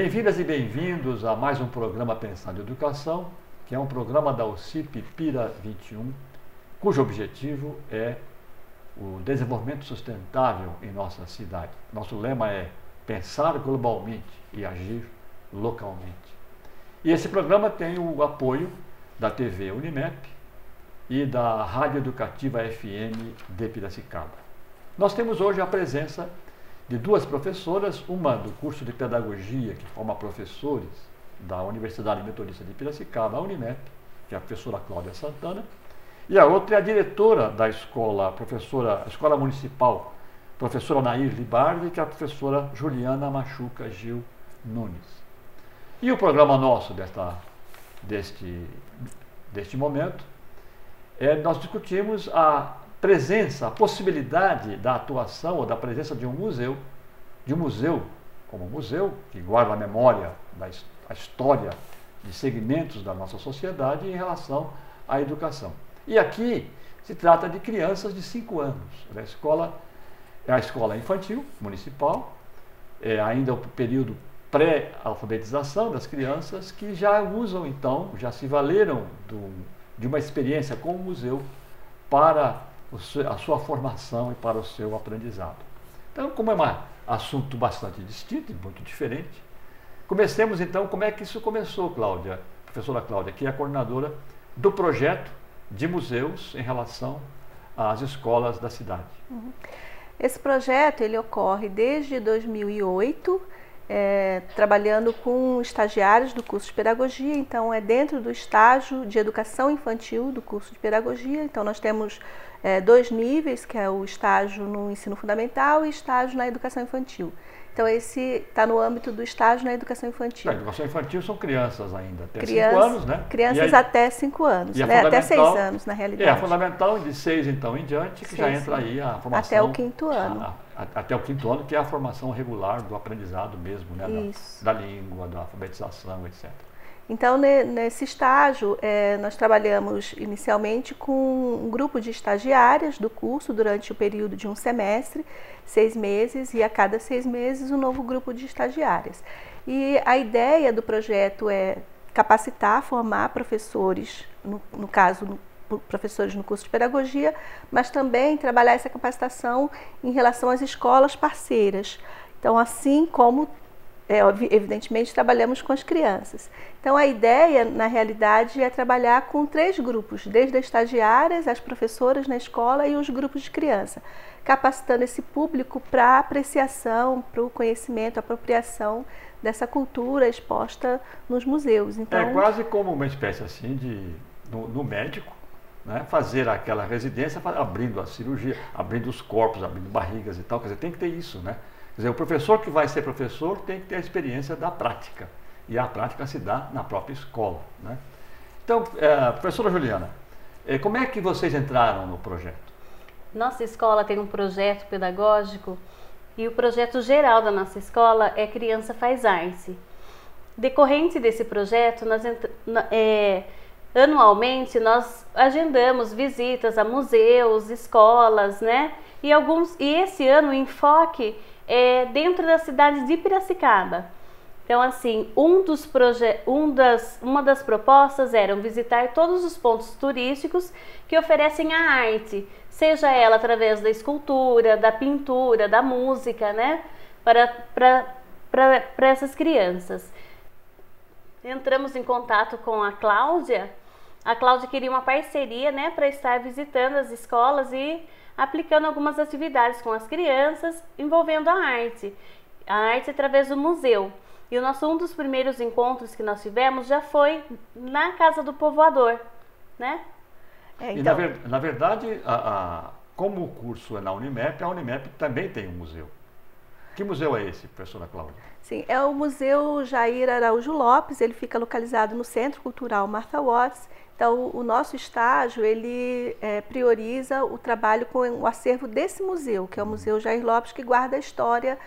Bem-vindas e bem-vindos a mais um programa Pensando em Educação, que é um programa da UCIP Pira 21, cujo objetivo é o desenvolvimento sustentável em nossa cidade. Nosso lema é pensar globalmente e agir localmente. E esse programa tem o apoio da TV Unimep e da Rádio Educativa FM de Piracicaba. Nós temos hoje a presença de duas professoras, uma do curso de Pedagogia, que forma professores da Universidade Metodista de Piracicaba, a Unimep, que é a professora Cláudia Santana, e a outra é a diretora da escola, Escola Municipal, professora Nair Libardi, que é a professora Juliana Machuca Gil Nunes. E o programa nosso deste momento, nós discutimos a presença, a possibilidade da atuação ou da presença de um museu como museu, que guarda a memória da história de segmentos da nossa sociedade em relação à educação. E aqui se trata de crianças de 5 anos. É a escola infantil municipal, é ainda o período pré-alfabetização das crianças que já usam então, já se valeram de uma experiência com o museu para a sua formação e para o seu aprendizado. Então, como é um assunto bastante distinto e muito diferente, comecemos então como é que isso começou, Cláudia, professora Cláudia, que é a coordenadora do projeto de museus em relação às escolas da cidade. Esse projeto ele ocorre desde 2008, trabalhando com estagiários do curso de Pedagogia, então é dentro do estágio de Educação Infantil do curso de Pedagogia. Então nós temos 2 níveis, que é o estágio no ensino fundamental e estágio na educação infantil. Então esse está no âmbito do estágio na educação infantil. A educação infantil são crianças ainda, até 5 anos, né? Crianças até 5 anos, né? Até 6 anos na realidade. É, a fundamental de 6 então em diante, que já entra aí a formação. Até o 5º ano. Até o 5º ano, que é a formação regular do aprendizado mesmo, né? Da língua, da alfabetização, etc. Então, nesse estágio, nós trabalhamos inicialmente com um grupo de estagiárias do curso durante o período de um semestre, 6 meses, e a cada 6 meses um novo grupo de estagiárias. E a ideia do projeto é capacitar, formar professores, no caso, professores no curso de Pedagogia, mas também trabalhar essa capacitação em relação às escolas parceiras. Então, assim como evidentemente trabalhamos com as crianças. Então a ideia, na realidade, é trabalhar com 3 grupos, desde as estagiárias, as professoras na escola e os grupos de criança, capacitando esse público para apreciação, para o conhecimento, apropriação dessa cultura exposta nos museus. Então, é quase como uma espécie assim no médico, né, fazer aquela residência abrindo a cirurgia, abrindo os corpos, abrindo barrigas e tal, quer dizer, tem que ter isso, né? Quer dizer, o professor que vai ser professor tem que ter a experiência da prática. E a prática se dá na própria escola, né? Então, professora Juliana, como é que vocês entraram no projeto? Nossa escola tem um projeto pedagógico e o projeto geral da nossa escola é Criança Faz Arte. Decorrente desse projeto, anualmente nós agendamos visitas a museus, escolas, né? E esse ano o enfoque dentro da cidade de Piracicaba. Então, assim, uma das propostas eram visitar todos os pontos turísticos que oferecem a arte, seja ela através da escultura, da pintura, da música, né? Para essas crianças. Entramos em contato com a Cláudia. A Cláudia queria uma parceria, né, para estar visitando as escolas e aplicando algumas atividades com as crianças envolvendo a arte através do museu. E um dos primeiros encontros que nós tivemos já foi na Casa do Povoador, né? Então, e na verdade, como o curso é na Unimep, a Unimep também tem um museu. Que museu é esse, professora Cláudia? Sim, é o Museu Jair Araújo Lopes, ele fica localizado no Centro Cultural Martha Watts. Então, o nosso estágio, ele prioriza o trabalho com o acervo desse museu, que é o Museu Jair Lopes, que guarda a história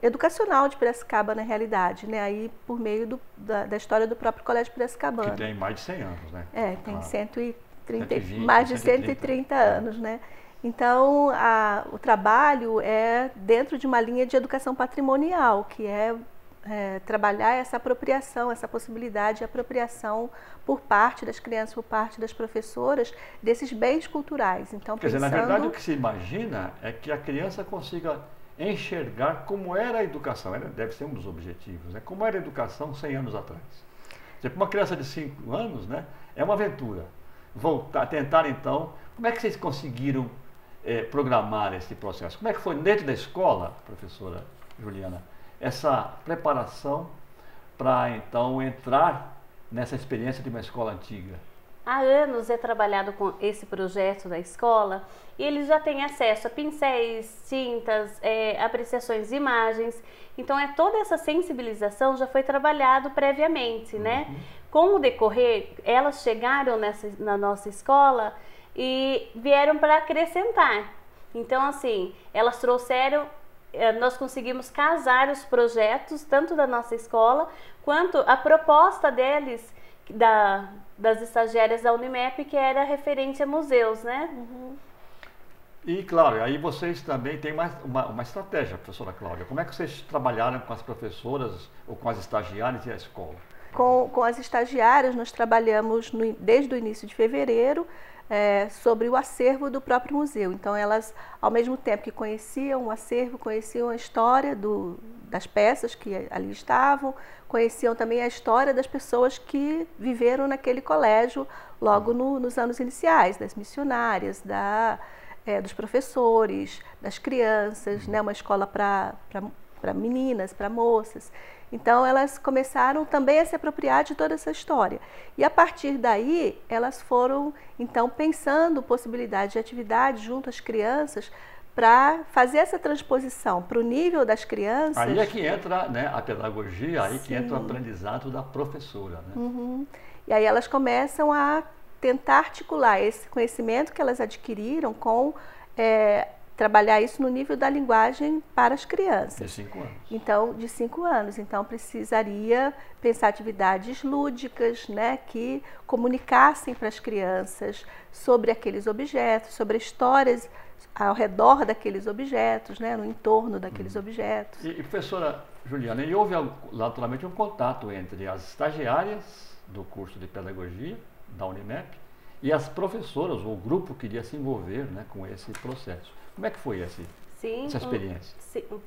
educacional de Piracicaba, na realidade, né? Aí, por meio da história do próprio Colégio Piracicabano. Que tem mais de 100 anos, né? Tem claro. 130, mais de 130 anos, né? Então, o trabalho é dentro de uma linha de educação patrimonial, que é trabalhar essa apropriação, essa possibilidade de apropriação por parte das crianças, por parte das professoras, desses bens culturais. Então, quer dizer, na verdade, o que se imagina é que a criança consiga enxergar como era a educação, deve ser um dos objetivos, né? Como era a educação 100 anos atrás. Para uma criança de 5 anos, né, é uma aventura. Voltar, tentar então, como é que vocês conseguiram programar esse processo? Como é que foi dentro da escola, professora Juliana, essa preparação para então entrar nessa experiência de uma escola antiga? Há anos é trabalhado com esse projeto da escola e eles já têm acesso a pincéis, tintas, apreciações de imagens. Então, toda essa sensibilização já foi trabalhado previamente, né? Com o decorrer, elas chegaram na nossa escola e vieram para acrescentar. Então, assim, elas trouxeram, nós conseguimos casar os projetos, tanto da nossa escola, quanto a proposta deles, das estagiárias da Unimep, que era referente a museus, né? E, claro, aí vocês também têm uma estratégia, professora Cláudia. Como é que vocês trabalharam com as professoras ou com as estagiárias e a escola? Com as estagiárias, nós trabalhamos desde o início de fevereiro sobre o acervo do próprio museu. Então, elas, ao mesmo tempo que conheciam o acervo, conheciam a história das peças que ali estavam, conheciam também a história das pessoas que viveram naquele colégio logo nos anos iniciais, das missionárias, dos professores, das crianças, né? Uma escola para meninas, para moças. Então, elas começaram também a se apropriar de toda essa história. E, a partir daí, elas foram, então, pensando possibilidades de atividade junto às crianças para fazer essa transposição para o nível das crianças. Aí é que entra, né, a pedagogia, aí que entra o aprendizado da professora, né? E aí elas começam a tentar articular esse conhecimento que elas adquiriram com trabalhar isso no nível da linguagem para as crianças. De 5 anos. Então, de 5 anos. Então, precisaria pensar atividades lúdicas, né, que comunicassem para as crianças sobre aqueles objetos, sobre histórias ao redor daqueles objetos, né, no entorno daqueles objetos. E, professora Juliana, e houve naturalmente um contato entre as estagiárias do curso de pedagogia da Unimep e as professoras, ou o grupo que iria se envolver, né, com esse processo. Como é que foi essa experiência?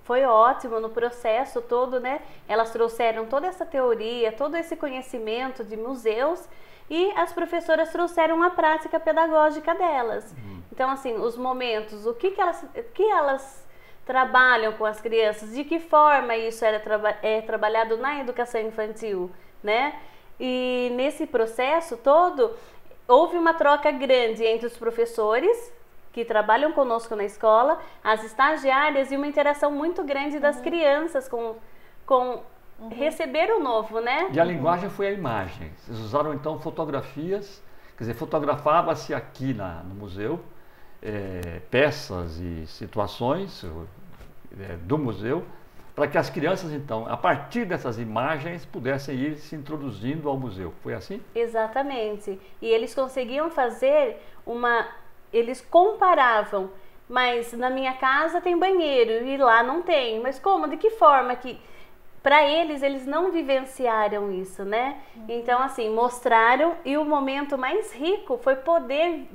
Foi ótimo no processo todo, né? Elas trouxeram toda essa teoria, todo esse conhecimento de museus e as professoras trouxeram a prática pedagógica delas. Então, assim, os momentos, o que elas trabalham com as crianças, de que forma isso é trabalhado na educação infantil, né? E nesse processo todo, houve uma troca grande entre os professores que trabalham conosco na escola, as estagiárias, e uma interação muito grande das crianças com receber o novo, né? E a linguagem foi a imagem. Vocês usaram então fotografias, quer dizer, fotografava-se aqui no museu peças e situações do museu, para que as crianças então, a partir dessas imagens, pudessem ir se introduzindo ao museu. Foi assim? Exatamente. E eles conseguiam fazer eles comparavam, mas na minha casa tem banheiro e lá não tem. Mas como? De que forma que... Para eles não vivenciaram isso, né? Então, assim, mostraram, e o momento mais rico foi poder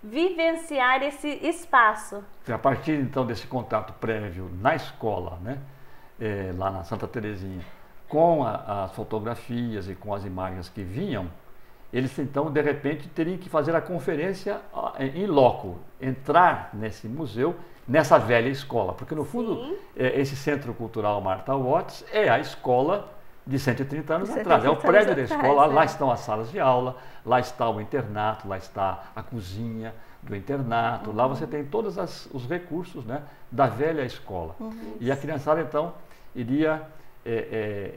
vivenciar esse espaço. A partir, então, desse contato prévio na escola, né? Lá na Santa Terezinha, com as fotografias e com as imagens que vinham, eles, então, de repente, teriam que fazer a conferência em loco, entrar nesse museu, nessa velha escola, porque, no fundo, esse Centro Cultural Martha Watts é a escola de 130 anos atrás, é o prédio da escola, lá estão as salas de aula, lá está o internato, lá está a cozinha do internato, lá você tem todos os recursos, né, da velha escola. E a criançada, então, iria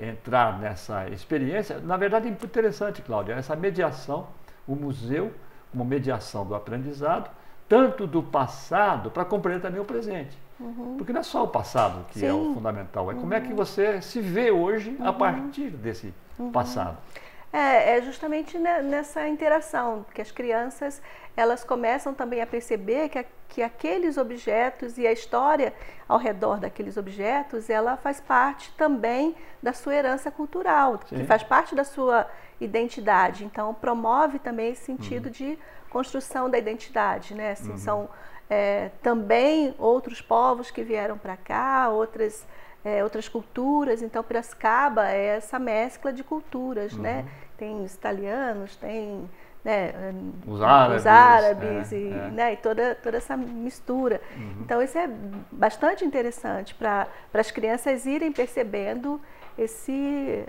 entrar nessa experiência. Na verdade, é muito interessante, Cláudia, essa mediação, o museu, como mediação do aprendizado, tanto do passado, para compreender também o presente. Porque não é só o passado que é o fundamental, é como é que você se vê hoje a partir desse passado. É justamente nessa interação, que as crianças elas começam também a perceber que aqueles objetos e a história ao redor daqueles objetos, ela faz parte também da sua herança cultural, que faz parte da sua identidade. Então, promove também esse sentido de construção da identidade, né? Assim, são também outros povos que vieram para cá, outras culturas. Então, Piracicaba é essa mescla de culturas, né? Tem os italianos, tem, né, os árabes né, e toda essa mistura. Então, isso é bastante interessante para as crianças irem percebendo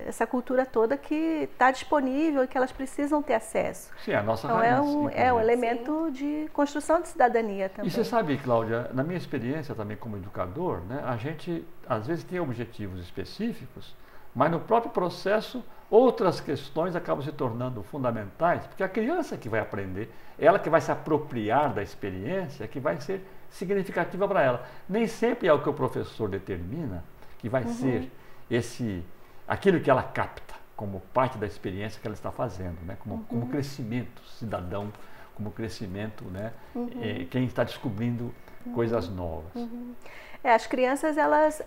essa cultura toda que está disponível e que elas precisam ter acesso. Sim, a nossa então, raiz, é um elemento de construção de cidadania também. E você sabe, Cláudia, na minha experiência também como educador, né, a gente às vezes tem objetivos específicos, mas no próprio processo outras questões acabam se tornando fundamentais, porque a criança que vai aprender, ela que vai se apropriar da experiência, que vai ser significativa para ela. Nem sempre é o que o professor determina que vai ser aquilo que ela capta como parte da experiência que ela está fazendo, né? Como crescimento cidadão, como crescimento, né? Quem está descobrindo coisas novas. As crianças elas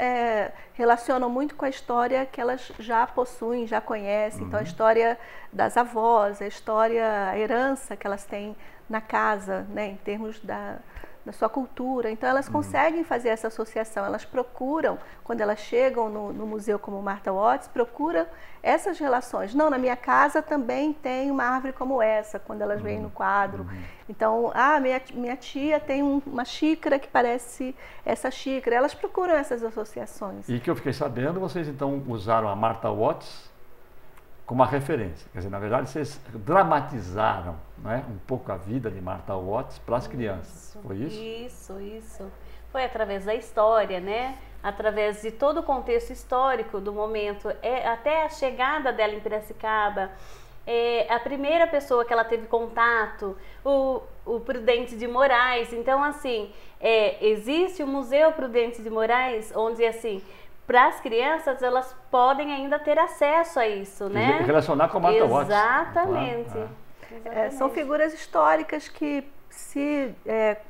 relacionam muito com a história que elas já possuem, já conhecem. Então, a história das avós, a herança que elas têm na casa, né? Em termos da sua cultura. Então, elas conseguem fazer essa associação. Elas procuram, quando elas chegam no museu como Martha Watts, procuram essas relações. Não, na minha casa também tem uma árvore como essa, quando elas veem no quadro. Então, minha tia tem uma xícara que parece essa xícara. Elas procuram essas associações. E que eu fiquei sabendo, vocês então usaram a Martha Watts como uma referência. Quer dizer, na verdade, vocês dramatizaram, né, um pouco a vida de Martha Watts para as crianças. Foi isso? Isso. Foi através da história, né? Através de todo o contexto histórico do momento, até a chegada dela em Piracicaba. A primeira pessoa que ela teve contato, o Prudente de Moraes. Então, assim, existe o Museu Prudente de Moraes, onde, assim, para as crianças, elas podem ainda ter acesso a isso, né? Relacionar com a Martha Watts. Exatamente. São figuras históricas que, se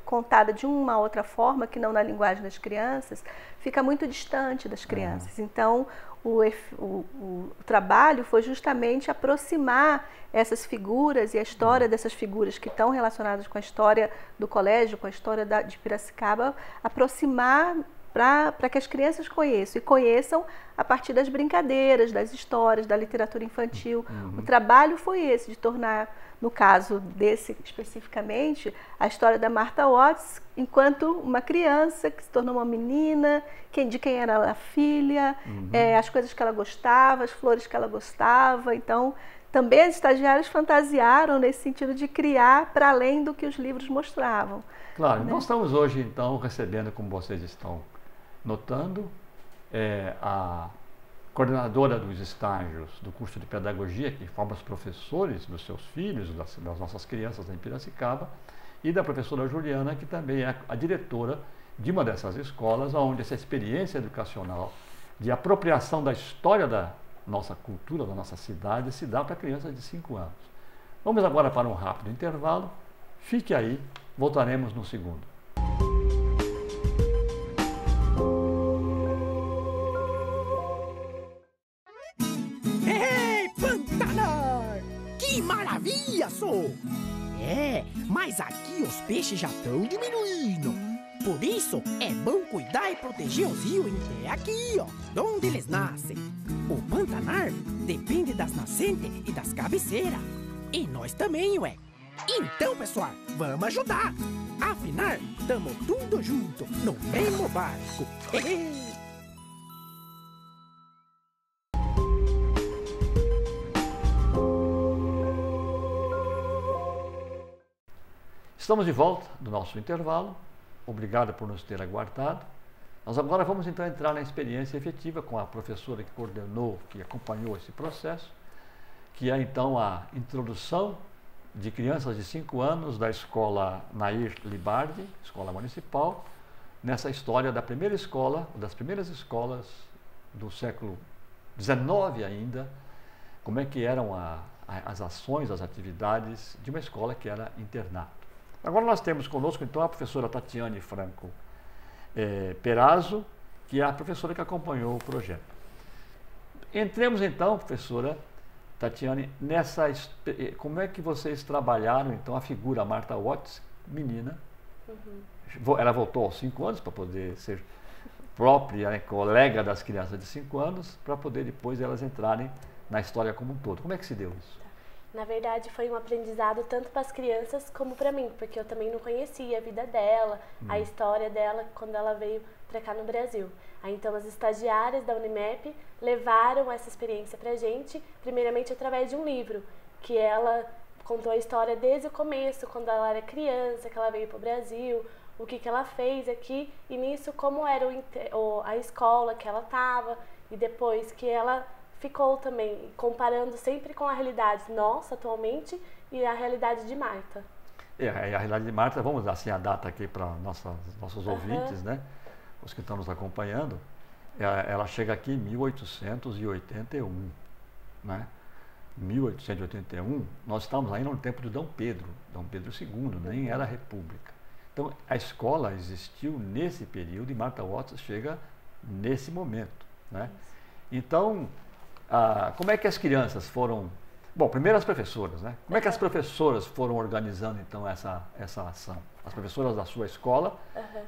contada de uma outra forma, que não na linguagem das crianças, fica muito distante das crianças. Então, o trabalho foi justamente aproximar essas figuras e a história dessas figuras que estão relacionadas com a história do colégio, com a história de Piracicaba, aproximar para que as crianças conheçam a partir das brincadeiras, das histórias, da literatura infantil. O trabalho foi esse, de tornar, no caso desse especificamente, a história da Martha Watts enquanto uma criança que se tornou uma menina, de quem era ela filha, as coisas que ela gostava, as flores que ela gostava. Então, também as estagiárias fantasiaram nesse sentido de criar para além do que os livros mostravam. Claro, né? Nós estamos hoje, então, recebendo, como vocês estão notando, a coordenadora dos estágios do curso de pedagogia, que forma os professores dos seus filhos, das nossas crianças em Piracicaba, e da professora Juliana, que também é a diretora de uma dessas escolas, onde essa experiência educacional de apropriação da história da nossa cultura, da nossa cidade, se dá para crianças de 5 anos. Vamos agora para um rápido intervalo. Fique aí, voltaremos no segundo. Que maravilha, sou! Mas aqui os peixes já estão diminuindo. Por isso, é bom cuidar e proteger os rios até aqui, ó, de onde eles nascem. O Pantanar depende das nascentes e das cabeceiras. E nós também, ué. Então, pessoal, vamos ajudar. Afinal, tamo tudo junto, no mesmo barco. Estamos de volta do nosso intervalo. Obrigado por nos ter aguardado. Nós agora vamos então entrar na experiência efetiva com a professora que coordenou, que acompanhou esse processo, que é então a introdução de crianças de 5 anos da escola Nair Libardi, escola municipal, nessa história da primeira escola, das primeiras escolas do século XIX ainda, como é que eram as ações, as atividades de uma escola que era internato. Agora nós temos conosco então a professora Tatiane Franco Perazzo, que é a professora que acompanhou o projeto. Entremos então, professora Tatiane, como é que vocês trabalharam então a figura Martha Watts, menina? Ela voltou aos 5 anos para poder ser própria, né, colega das crianças de 5 anos, para poder depois elas entrarem na história como um todo. Como é que se deu isso? Na verdade, foi um aprendizado tanto para as crianças como para mim, porque eu também não conhecia a vida dela, a história dela quando ela veio para cá no Brasil. Aí, então, as estagiárias da Unimep levaram essa experiência para a gente, primeiramente através de um livro, que ela contou a história desde o começo, quando ela era criança, que ela veio para o Brasil, o que ela fez aqui, e nisso como era a escola que ela estava, e depois que ela ficou também comparando sempre com a realidade nossa atualmente e a realidade de Martha. A realidade de Martha, vamos dar assim a data aqui para nossos ouvintes, né? Os que estão nos acompanhando. Ela chega aqui em 1881, né? 1881, nós estamos ainda no tempo de Dom Pedro II, nem era república. Então, a escola existiu nesse período e Martha Watts chega nesse momento, né? Então, como é que as crianças foram... Bom, primeiro as professoras, né? Como é que as professoras foram organizando, então, essa ação? As professoras da sua escola,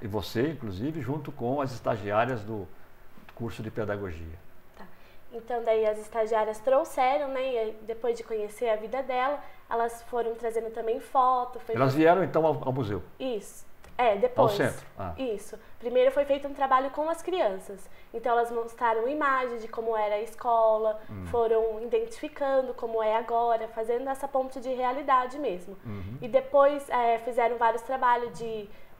e você, inclusive, junto com as estagiárias do curso de pedagogia. Tá. Então, daí as estagiárias trouxeram, né? E depois de conhecer a vida dela, elas foram trazendo também foto. Elas vieram, então, ao museu? Isso. Depois. Ao centro? Isso. Primeiro foi feito um trabalho com as crianças. Então elas mostraram imagens de como era a escola, foram identificando como é agora, fazendo essa ponte de realidade mesmo. E depois fizeram vários trabalhos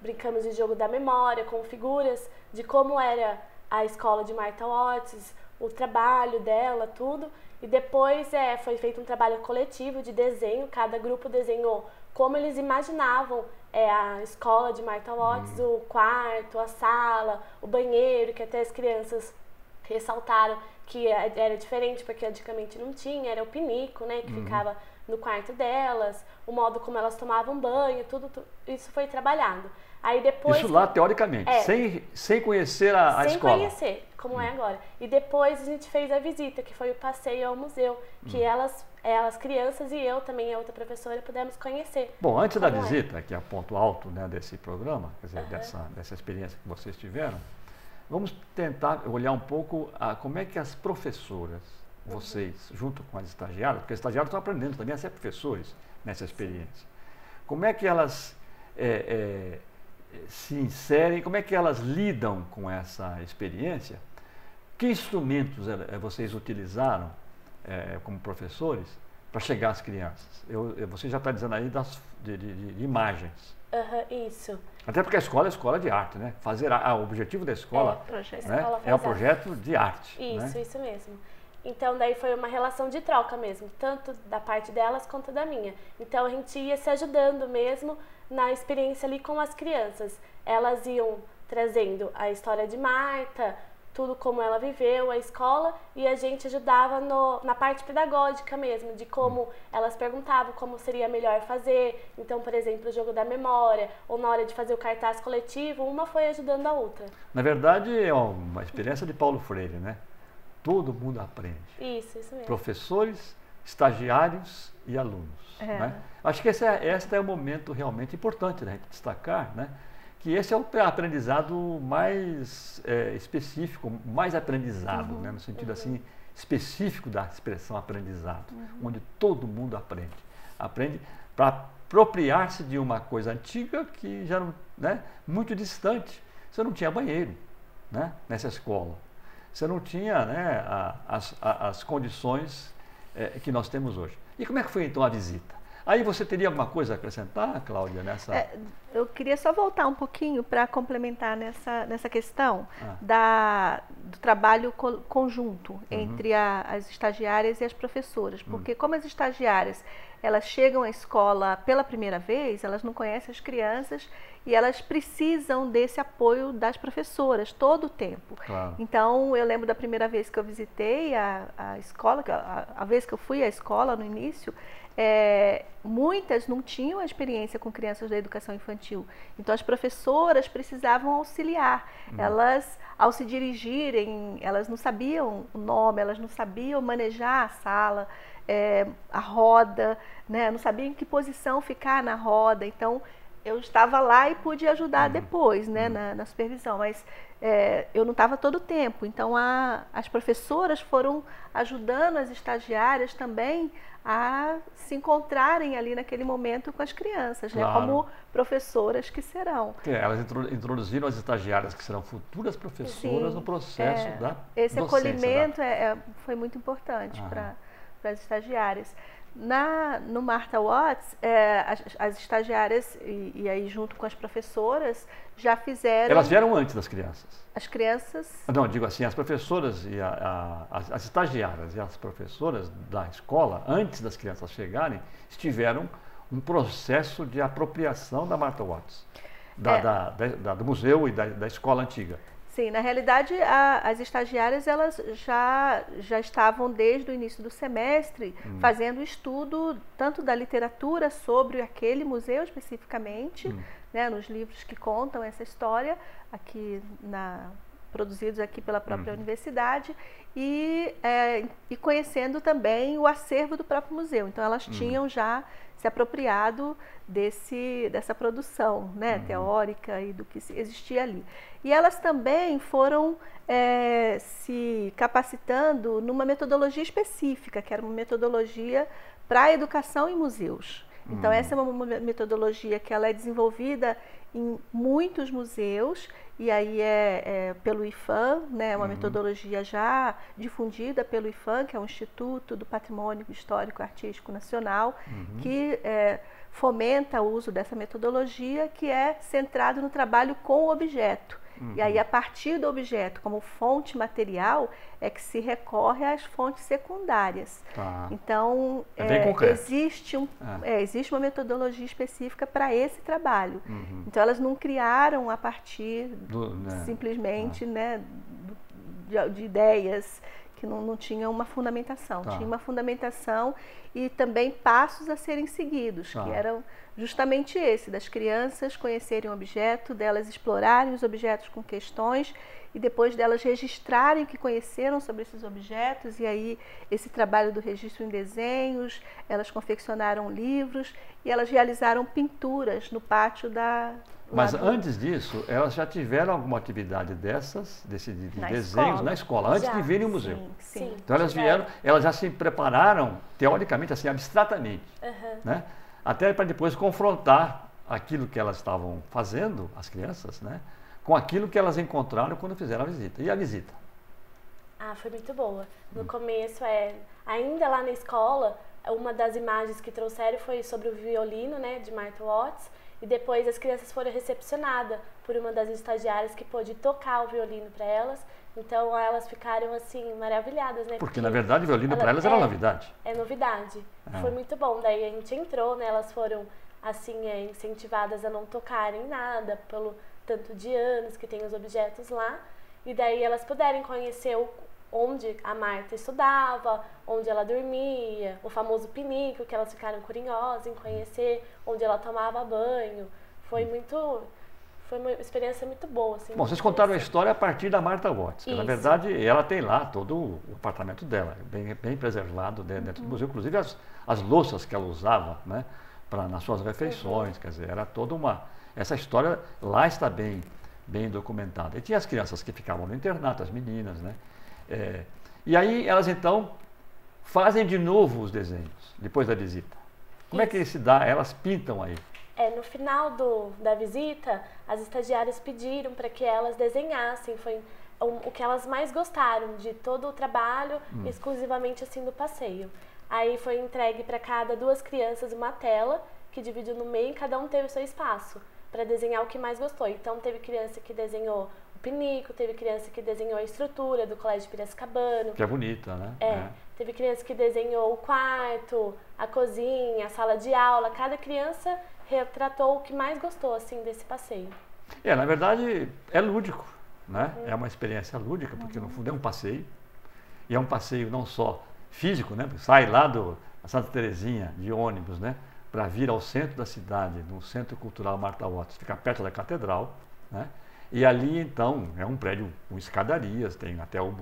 brincamos de jogo da memória, com figuras de como era a escola de Martha Watts, o trabalho dela, tudo. E depois foi feito um trabalho coletivo de desenho, cada grupo desenhou como eles imaginavam a escola de Martha Watts, o quarto, a sala, o banheiro, que até as crianças ressaltaram que era diferente, porque antigamente não tinha, era o pinico, né, que ficava no quarto delas, o modo como elas tomavam banho, tudo isso foi trabalhado. Aí depois, isso lá teoricamente, sem conhecer a escola. Sem conhecer, como é agora. E depois a gente fez a visita, que foi o passeio ao museu, que elas, crianças e eu também, a outra professora, pudemos conhecer. Bom, antes da visita, que é o ponto alto, né, desse programa, quer dizer, dessa experiência que vocês tiveram, vamos tentar olhar um pouco como é que as professoras, vocês, junto com as estagiárias, porque as estagiárias estão aprendendo também a ser professores nessa experiência, como é que elas se inserem, como é que elas lidam com essa experiência, que instrumentos vocês utilizaram como professores para chegar às crianças? Você já está dizendo aí de imagens. Isso. Até porque a escola é escola de arte, né? O objetivo da escola, é o projeto de arte. Isso, né? Isso mesmo. Então, daí foi uma relação de troca mesmo, tanto da parte delas quanto da minha. Então, a gente ia se ajudando mesmo na experiência ali com as crianças. Elas iam trazendo a história de Martha, tudo como ela viveu, a escola, e a gente ajudava na parte pedagógica mesmo, de como elas perguntavam como seria melhor fazer. Então, por exemplo, o jogo da memória, ou na hora de fazer o cartaz coletivo, uma foi ajudando a outra. Na verdade, é uma experiência de Paulo Freire, né? Todo mundo aprende. Isso mesmo. Professores, estagiários e alunos. Né? Acho que esse é o momento realmente importante da gente destacar, né? Que esse é o aprendizado mais específico, mais aprendizado, né? No sentido assim específico da expressão aprendizado, onde todo mundo aprende. Aprende para apropriar-se de uma coisa antiga que já não, né? Muito distante. Você não tinha banheiro, né? Nessa escola. Você não tinha, né, as condições que nós temos hoje. E como é que foi então a visita? Aí você teria alguma coisa a acrescentar, Cláudia, nessa... Eu queria só voltar um pouquinho para complementar nessa questão do trabalho conjunto entre as estagiárias e as professoras. Porque como as estagiárias, elas chegam à escola pela primeira vez, elas não conhecem as crianças e elas precisam desse apoio das professoras todo o tempo. Claro. Então, eu lembro da primeira vez que eu visitei a escola, a vez que eu fui à escola no início, muitas não tinham a experiência com crianças da educação infantil. Então, as professoras precisavam auxiliar. Elas, ao se dirigirem, elas não sabiam o nome, elas não sabiam manejar a sala, a roda, né? Não sabiam em que posição ficar na roda. Então, eu estava lá e pude ajudar depois, né, na supervisão, mas eu não estava todo o tempo. Então, as professoras foram ajudando as estagiárias também a se encontrarem ali naquele momento com as crianças, né, Claro. como professoras que serão. Porque elas introduziram as estagiárias, que serão futuras professoras, Sim, no processo da esse docência, acolhimento foi muito importante para as estagiárias. No Martha Watts, as estagiárias, e aí junto com as professoras, já fizeram... Elas vieram antes das crianças. As crianças... Não, digo assim, as professoras e as estagiárias e as professoras da escola, antes das crianças chegarem, tiveram um processo de apropriação da Martha Watts, do museu e da escola antiga. Sim, na realidade, as estagiárias elas já estavam desde o início do semestre fazendo estudo tanto da literatura sobre aquele museu especificamente, né, nos livros que contam essa história, produzidos aqui pela própria universidade, e conhecendo também o acervo do próprio museu. Então, elas tinham já se apropriado dessa produção, né, teórica e do que existia ali. E elas também foram se capacitando numa metodologia específica, que era uma metodologia para a educação em museus. Então, essa é uma metodologia que ela é desenvolvida em muitos museus, e aí pelo IPHAN, né, uma metodologia já difundida pelo IPHAN, que é o Instituto do Patrimônio Histórico e Artístico Nacional, que fomenta o uso dessa metodologia, que é centrado no trabalho com o objeto. E aí, a partir do objeto, como fonte material, é que se recorre às fontes secundárias. Tá. Então, bem concreto. existe uma metodologia específica para esse trabalho. Então, elas não criaram a partir simplesmente né, de ideias que não tinham uma fundamentação. Tá. Tinha uma fundamentação e também passos a serem seguidos, que eram justamente esse, das crianças conhecerem o objeto, delas explorarem os objetos com questões e depois delas registrarem o que conheceram sobre esses objetos, e aí esse trabalho do registro em desenhos, elas confeccionaram livros e elas realizaram pinturas no pátio Mas antes disso, elas já tiveram alguma atividade de desenhos na escola, antes de virem ao museu. Sim. Então elas vieram, elas já se prepararam, teoricamente, assim, abstratamente, né? Até para depois confrontar aquilo que elas estavam fazendo, as crianças, né, com aquilo que elas encontraram quando fizeram a visita. E a visita? Foi muito boa. No começo, ainda lá na escola, uma das imagens que trouxeram foi sobre o violino, né, de Martha Watts, e depois as crianças foram recepcionadas por uma das estagiárias que pôde tocar o violino para elas. Então, elas ficaram, assim, maravilhadas, né? Porque na verdade, o violino para elas era novidade. É novidade. Foi muito bom. Daí a gente entrou, né? Elas foram, assim, incentivadas a não tocarem nada, pelo tanto de anos que tem os objetos lá. E daí elas puderem conhecer onde a Martha estudava, onde ela dormia, o famoso pinico, que elas ficaram curiosas em conhecer, onde ela tomava banho. Foi uma experiência muito boa. Assim, bom, vocês contaram a história a partir da Martha Watts. Na verdade, ela tem lá todo o apartamento dela, bem preservado dentro do museu. Inclusive as louças que ela usava, né, nas suas refeições. Quer dizer, era toda essa história lá está bem documentada. E tinha as crianças que ficavam no internato, as meninas, né? E aí elas então fazem de novo os desenhos, depois da visita. Como é que se dá? Elas pintam aí. No final da visita, as estagiárias pediram para que elas desenhassem, foi o que elas mais gostaram de todo o trabalho, exclusivamente assim do passeio. Aí foi entregue para cada 2 crianças uma tela, que dividiu no meio e cada um teve o seu espaço para desenhar o que mais gostou. Então teve criança que desenhou o pinico, teve criança que desenhou a estrutura do Colégio Piracicabano. Que é bonita, né? Teve criança que desenhou o quarto, a cozinha, a sala de aula. Cada criança retratou o que mais gostou, assim, desse passeio? Na verdade, é lúdico, né? É uma experiência lúdica, porque no fundo é um passeio. E é um passeio não só físico, né? Sai lá do Santa Terezinha de ônibus, né? Para vir ao centro da cidade, no Centro Cultural Martha Watts, fica perto da catedral, né? E ali, então, é um prédio com escadarias, tem até um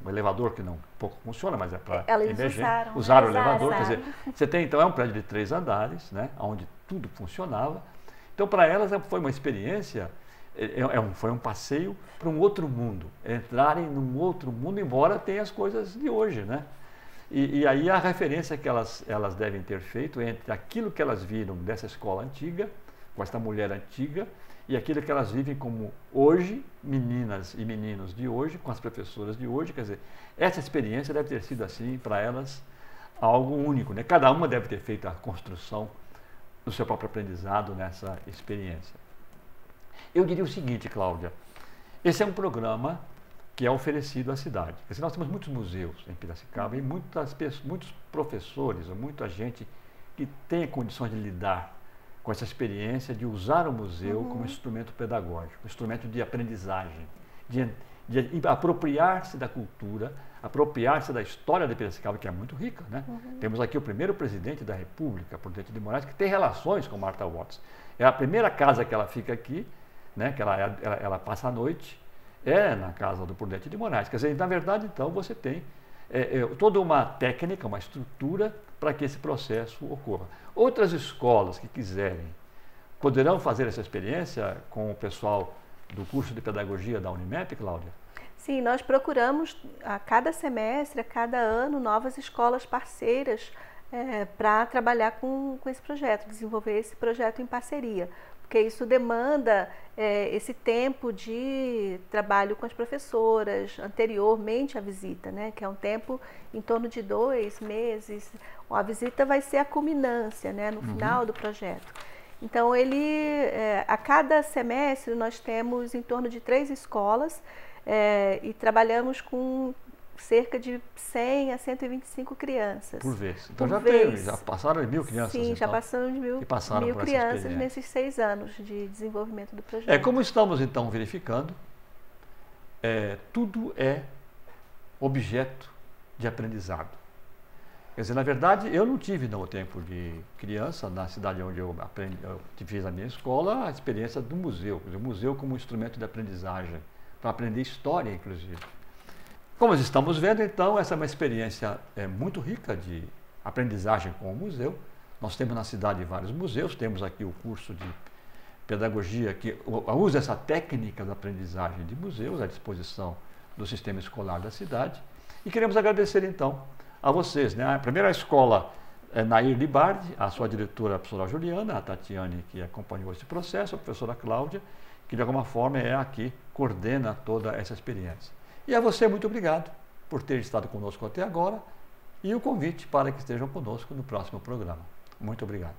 elevador que não pouco funciona, mas é para emergência. Usaram o elevador, quer dizer, você tem, então, é um prédio de 3 andares, né? Onde tudo funcionava. Então, para elas, foi uma experiência, foi um passeio para um outro mundo, entrarem num outro mundo, embora tenha as coisas de hoje, né? E aí a referência que elas devem ter feito entre aquilo que elas viram dessa escola antiga, com essa mulher antiga, e aquilo que elas vivem como hoje, meninas e meninos de hoje, com as professoras de hoje, quer dizer, essa experiência deve ter sido assim para elas algo único, né? Cada uma deve ter feito a construção do seu próprio aprendizado nessa experiência. Eu diria o seguinte, Cláudia, esse é um programa que é oferecido à cidade. Porque nós temos muitos museus em Piracicaba e muitos professores, ou muita gente que tem condições de lidar com essa experiência de usar o museu como instrumento pedagógico, instrumento de aprendizagem, de apropriar-se da cultura, apropriar-se da história de Piracicaba, que é muito rica, né? Temos aqui o primeiro presidente da República, Prudente de Moraes, que tem relações com Martha Watts. É a primeira casa que ela fica aqui, né? Que ela passa a noite, na casa do Prudente de Moraes. Quer dizer, na verdade, então, você tem toda uma técnica, uma estrutura para que esse processo ocorra. Outras escolas que quiserem poderão fazer essa experiência com o pessoal do curso de pedagogia da Unimep, Cláudia? Sim, nós procuramos a cada semestre, a cada ano, novas escolas parceiras para trabalhar com esse projeto, desenvolver esse projeto em parceria. Porque isso demanda esse tempo de trabalho com as professoras anteriormente à visita, né? Que é um tempo em torno de 2 meses. A visita vai ser a culminância, né? No final do projeto. Então, a cada semestre nós temos em torno de 3 escolas e trabalhamos com cerca de 100 a 125 crianças. Por vez. Então já passaram de 1.000 crianças? Sim, então, já passaram de 1.000 crianças nesses 6 anos de desenvolvimento do projeto. Como estamos então verificando, tudo é objeto de aprendizado. Quer dizer, na verdade, eu não tive no tempo de criança, na cidade onde eu fiz a minha escola, a experiência do museu. Quer dizer, o museu como instrumento de aprendizagem, para aprender história, inclusive. Como nós estamos vendo, então, essa é uma experiência muito rica de aprendizagem com o museu. Nós temos na cidade vários museus, temos aqui o curso de pedagogia que usa essa técnica da aprendizagem de museus à disposição do sistema escolar da cidade. E queremos agradecer, então, a vocês, né? A primeira escola é Nair Libardi, a sua diretora, a professora Juliana, a Tatiane, que acompanhou esse processo, a professora Cláudia, que de alguma forma aqui coordena toda essa experiência. E a você, muito obrigado por ter estado conosco até agora e o convite para que estejam conosco no próximo programa. Muito obrigado.